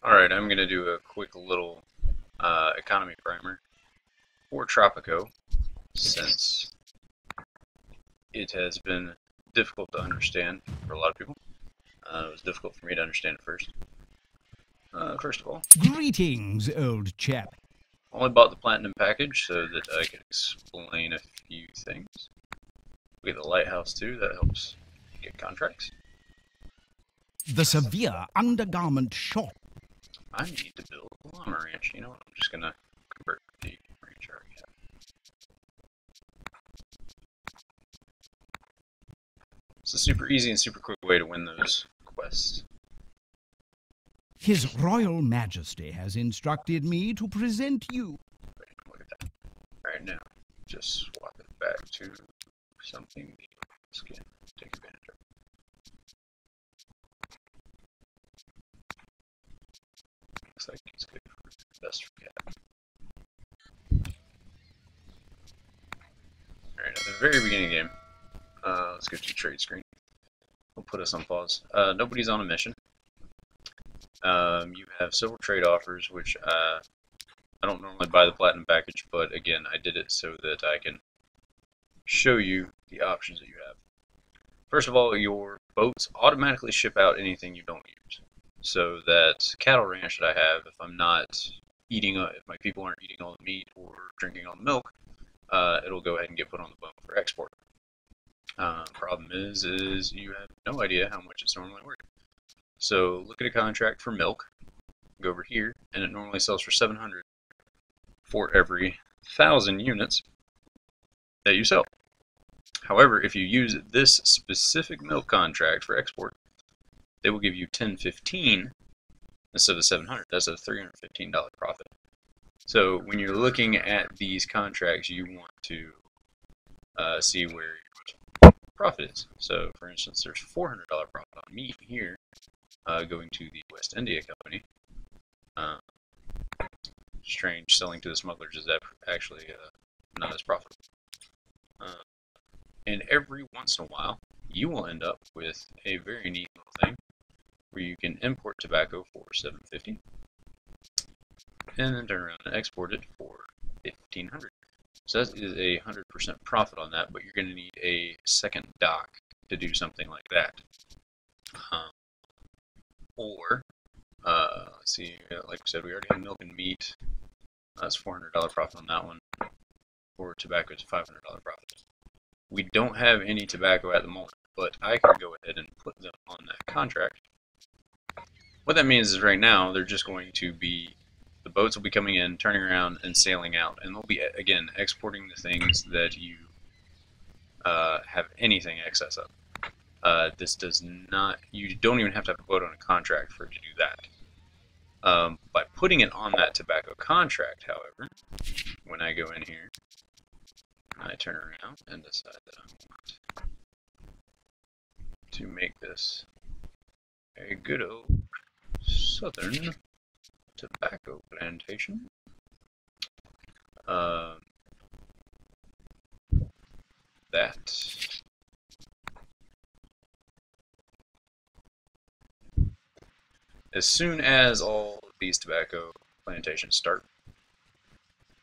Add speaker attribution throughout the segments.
Speaker 1: Alright, I'm going to do a quick little economy primer for Tropico since it has been difficult to understand for a lot of people. It was difficult for me to understand at first. First of all,
Speaker 2: Greetings, old chap.
Speaker 1: I only bought the Platinum package so that I can explain a few things. We get the Lighthouse too, that helps get contracts.
Speaker 2: The severe undergarment shop.
Speaker 1: I need to build a llama ranch. You know what? I'm just going to convert the ranch I already have. It's a super easy and super quick way to win those quests.
Speaker 2: His Royal Majesty has instructed me to present you.
Speaker 1: Look at that. Alright, now, just swap it back to something the skin. Take advantage of. Looks like it's good for best for cat. Alright, at the very beginning of the game, let's go to trade screen. We'll put us on pause. Nobody's on a mission. You have several trade offers, which I don't normally buy the Platinum package, but again, I did it so that I can show you the options that you have. First of all, your boats automatically ship out anything you don't use. So that cattle ranch that I have, if I'm not eating, if my people aren't eating all the meat or drinking all the milk, it'll go ahead and get put on the boat for export. Problem is you have no idea how much it's normally worth. So look at a contract for milk, go over here, and it normally sells for 700 for every 1,000 units that you sell. However, if you use this specific milk contract for export, they will give you 1015 instead of 700. That's a $315 profit. So when you're looking at these contracts, you want to see where your profit is. So for instance, there's $400 profit on meat here, going to the West India Company. Strange, selling to the smugglers is actually not as profitable. And every once in a while, you will end up with a very neat little thing where you can import tobacco for $750 and then turn around and export it for $1,500. So that is a 100% profit on that, but you're going to need a second dock to do something like that. Let's see, like we said, we already have milk and meat. That's $400 profit on that one. For tobacco, it's $500 profit. We don't have any tobacco at the moment, but I can go ahead and put them on that contract. What that means is right now, they're just going to be, the boats will be coming in, turning around, and sailing out. And they'll be, again, exporting the things that you have anything excess of. This does not, you don't even have to have a boat on a contract for it to do that. By putting it on that tobacco contract, however, when I go in here, I turn around and decide that I want to make this a good old southern tobacco plantation. That as soon as all of these tobacco plantations start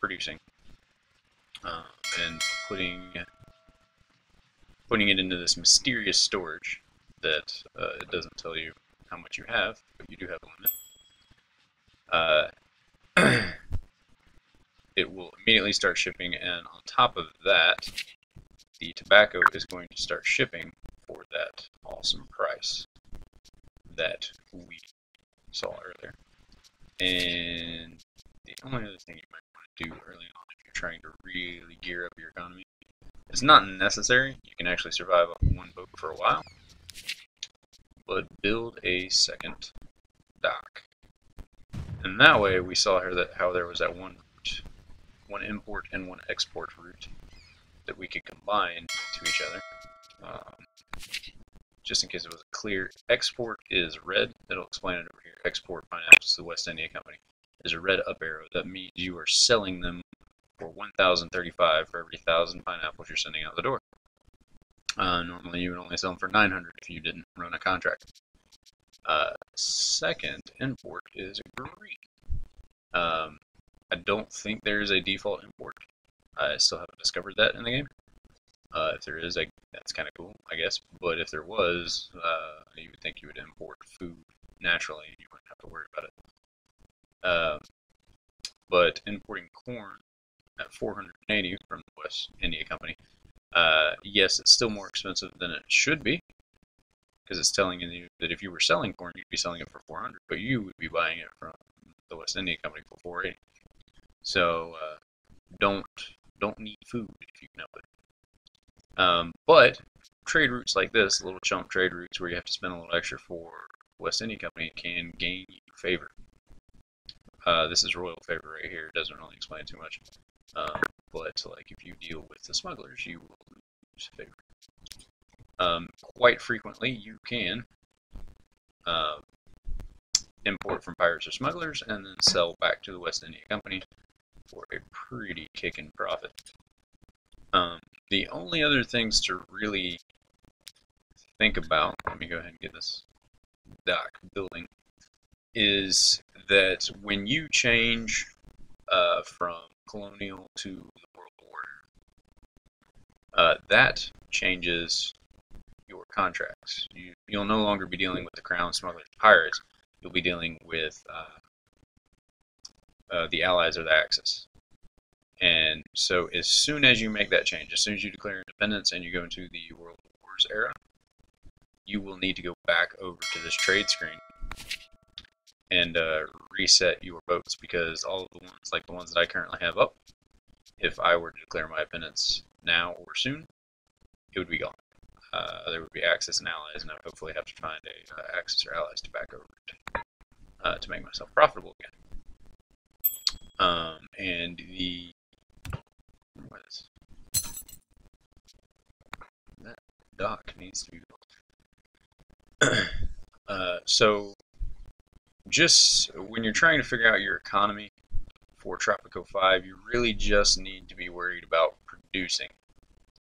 Speaker 1: producing and putting it into this mysterious storage that it doesn't tell you how much you have, but you do have a limit. It will immediately start shipping, and on top of that, the tobacco is going to start shipping for that awesome price that we saw earlier. And the only other thing you might want to do early on if you're trying to really gear up your economy, it's not necessary, you can actually survive on one boat for a while, but build a second dock. And that way we saw here how there was that one import and one export route that we could combine to each other. Just in case it was clear, export is red. It'll explain it over here. Export pineapples to the West India Company is a red up arrow. That means you are selling them for 1,035 for every 1,000 pineapples you're sending out the door. Normally you would only sell them for 900 if you didn't run a contract. Second import is green. I don't think there is a default import. I still haven't discovered that in the game. If there is, that's kind of cool, I guess. But if there was, you would think you would import food naturally and you wouldn't have to worry about it. But importing corn at 480 from the West India Company, yes, it's still more expensive than it should be, because it's telling you that if you were selling corn, you'd be selling it for 400, but you would be buying it from the West India Company for 480. So don't need food if you can help it. But trade routes like this, little chunk trade routes where you have to spend a little extra for West India Company, can gain you favor. This is royal favor right here. It doesn't really explain too much. But like if you deal with the smugglers, you will lose favor. Quite frequently, you can import from pirates or smugglers and then sell back to the West India Company for a pretty kicking profit. The only other things to really think about, let me go ahead and get this dock building, is that when you change from colonial to the world order, that changes your contracts. You'll no longer be dealing with the crown, smugglers, pirates. You'll be dealing with the allies of the Axis. And so as soon as you make that change, as soon as you declare independence and you go into the World Wars era, you will need to go back over to this trade screen and reset your boats, because all of the ones, like the ones that I currently have up, if I were to declare my independence now or soon, it would be gone. There would be Axis and allies, and I would hopefully have to find a Axis or allies to back over to make myself profitable again. And the what is that dock needs to be built. So just when you're trying to figure out your economy for Tropico 5, you really just need to be worried about producing.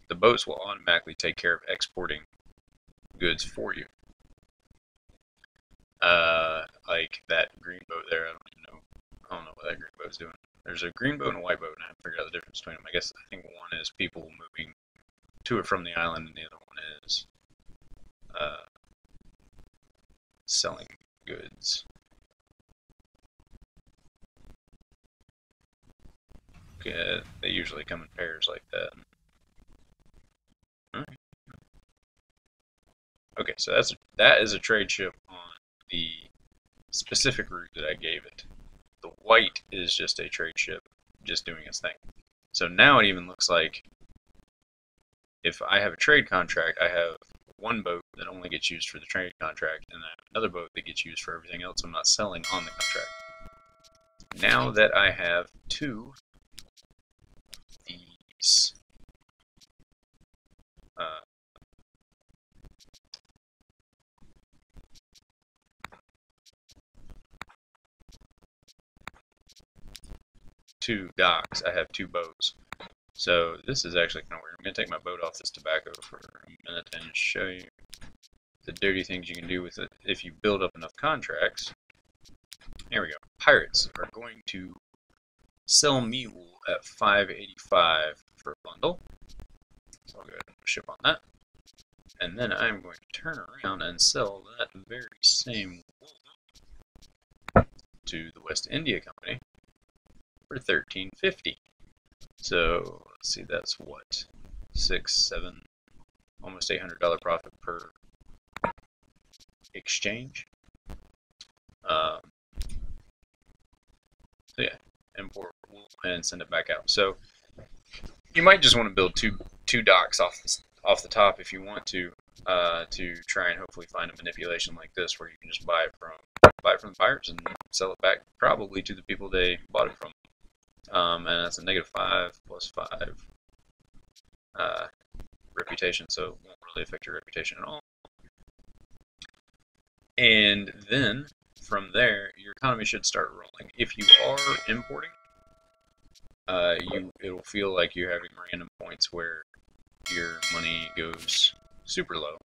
Speaker 1: The boats will automatically take care of exporting goods for you. Like that green boat there, I don't know what that green boat's doing. There's a green boat and a white boat, and I haven't figured out the difference between them. I think one is people moving to or from the island, and the other one is selling goods. Okay, they usually come in pairs like that. Alright. Okay, so that is a trade ship on the specific route that I gave it. The white is just a trade ship, just doing its thing. So now it even looks like if I have a trade contract, I have one boat that only gets used for the trade contract, and I have another boat that gets used for everything else I'm not selling on the contract. Now that I have two of these two docks, I have two boats. So this is actually kind of weird. I'm going to take my boat off this tobacco for a minute and show you the dirty things you can do with it if you build up enough contracts. Here we go. Pirates are going to sell me wool at 585 for a bundle. So I'll go ahead and ship on that. And then I'm going to turn around and sell that very same wool to the West India Company for $13.50. So let's see, that's what, $6, $7, almost $800 profit per exchange. So yeah, import wool and send it back out. So you might just want to build two docks off the top if you want to try and hopefully find a manipulation like this where you can just buy it from the pirates and sell it back probably to the people they bought it from. And that's a -5 plus 5 reputation, so it won't really affect your reputation at all. And then from there, your economy should start rolling. If you are importing, it'll feel like you're having random points where your money goes super low.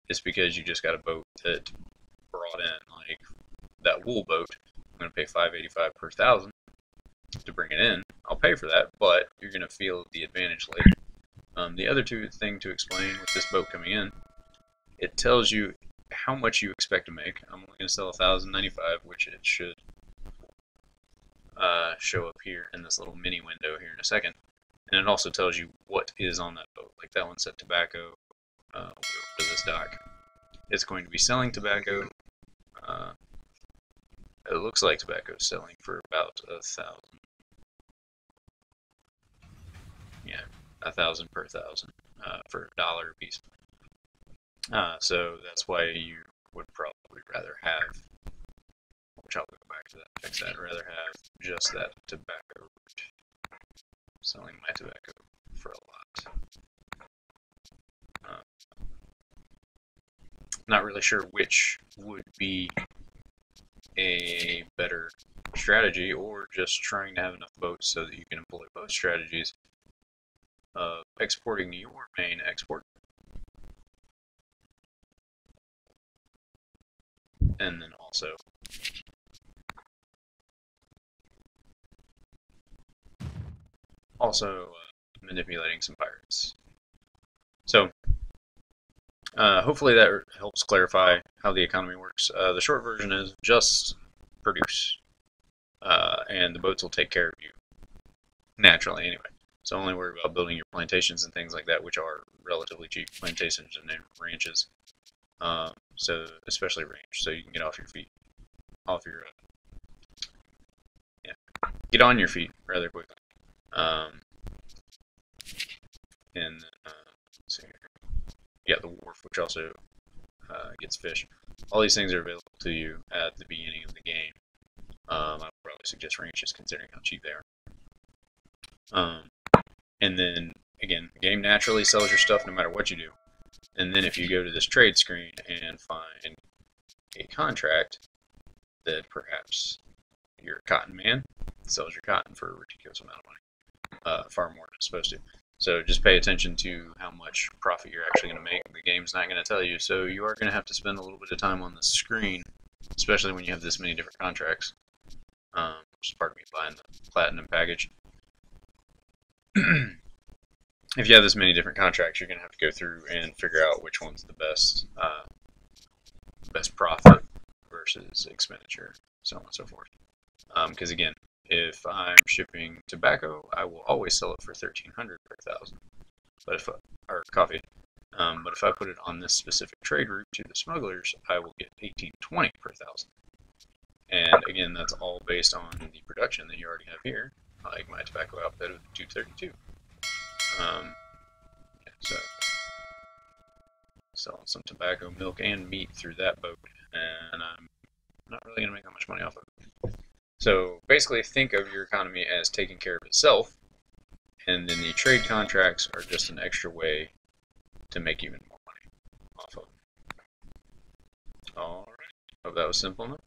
Speaker 1: It's because you just got a boat that brought in. Like that wool boat, I'm going to pay $5.85 per thousand to bring it in. I'll pay for that, but you're going to feel the advantage later. The other thing to explain with this boat coming in, it tells you how much you expect to make. I'm only going to sell $1,095, which it should show up here in this little mini window here in a second. And it also tells you what is on that boat. Like that one said tobacco. We'll go to this dock. It's going to be selling tobacco. It looks like tobacco is selling for about 1,000. Yeah, 1,000 per thousand for $1 a piece. So that's why you would probably rather have, which I'll go back to that, fix that, rather have just that tobacco route. Selling my tobacco for a lot. Not really sure which would be a better strategy, or just trying to have enough boats so that you can employ both strategies of exporting your main export and then also manipulating some pirates. So hopefully that helps clarify how the economy works. The short version is just produce, and the boats will take care of you naturally anyway. So only worry about building your plantations and things like that, which are relatively cheap, plantations and ranches. So especially ranch, so you can get off your feet, get on your feet rather quickly. And let's see here. You got the wharf, which also gets fish. All these things are available to you at the beginning of the game. I would probably suggest ranches, considering how cheap they are. And then again, the game naturally sells your stuff no matter what you do. And then if you go to this trade screen and find a contract that perhaps you're a cotton man, sells your cotton for a ridiculous amount of money, far more than it's supposed to. So just pay attention to how much profit you're actually going to make. The game's not going to tell you, so you are going to have to spend a little bit of time on the screen, especially when you have this many different contracts. Which is part of me buying the platinum package. If you have this many different contracts, you're going to have to go through and figure out which one's the best profit versus expenditure, so on and so forth. Because again, if I'm shipping tobacco, I will always sell it for $1,300 per thousand, or coffee. But if I put it on this specific trade route to the smugglers, I will get $1,820 per thousand. And again, that's all based on the production that you already have here, like my tobacco output of 232. So selling some tobacco, milk, and meat through that boat, and I'm not really going to make that much money off of it. So basically, think of your economy as taking care of itself, and then the trade contracts are just an extra way to make even more money off of it. Alright, hope that was simple enough.